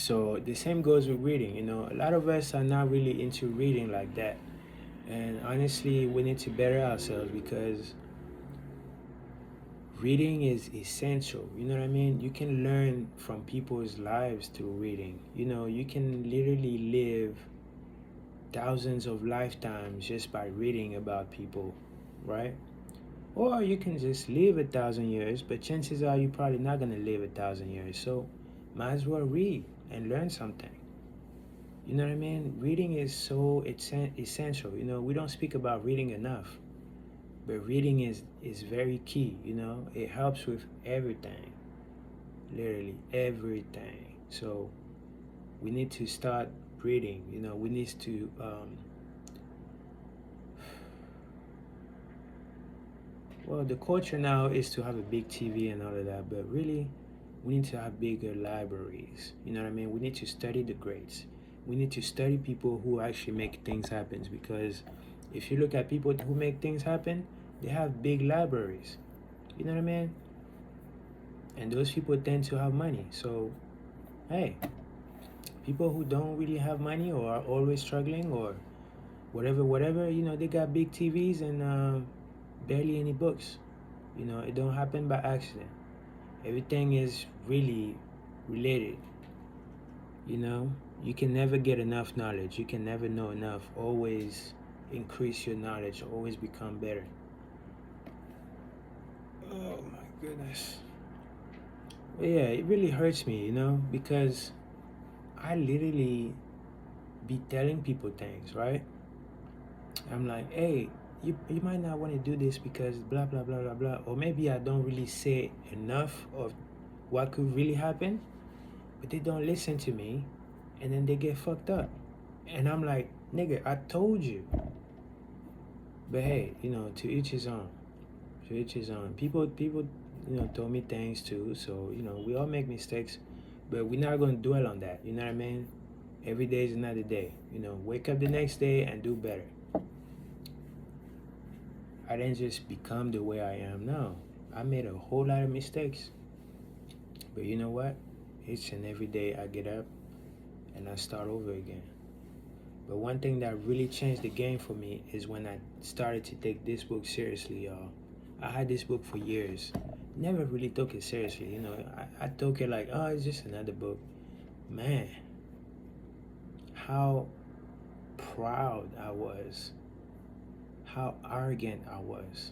So the same goes with reading. A lot of us are not really into reading like that. And honestly, we need to better ourselves because reading is essential. You know what I mean? You can learn from people's lives through reading. You can literally live thousands of lifetimes just by reading about people, right? Or you can just live 1,000 years, but chances are you're probably not going to live 1,000 years. So might as well read and learn something. You know what I mean? Reading is so essential. We don't speak about reading enough, but reading is very key. It helps with everything, literally everything. So we need to start reading. We need to well, the culture now is to have a big TV and all of that, but really, we need to have bigger libraries. You know what I mean? We need to study the greats. We need to study people who actually make things happen, because if you look at people who make things happen, they have big libraries. You know what I mean? And those people tend to have money. So, hey, people who don't really have money or are always struggling or whatever, they got big TVs and barely any books. It don't happen by accident. Everything is really related. You know, you can never get enough knowledge. You can never know enough. Always increase your knowledge. Always become better. Oh my goodness. But yeah, it really hurts me, because I literally be telling people things, right? I'm like, hey, you might not want to do this because blah blah blah blah blah. Or maybe I don't really say enough of what could really happen, but they don't listen to me, and then they get fucked up. And I'm like, nigga, I told you. But hey, to each his own. To each his own. People, told me things too. So we all make mistakes, but we're not gonna dwell on that. You know what I mean? Every day is another day. Wake up the next day and do better. I didn't just become the way I am now. I made a whole lot of mistakes. But you know what? Each and every day I get up and I start over again. But one thing that really changed the game for me is when I started to take this book seriously, y'all. I had this book for years. Never really took it seriously, I took it like, oh, it's just another book. Man, how proud I was, how arrogant I was.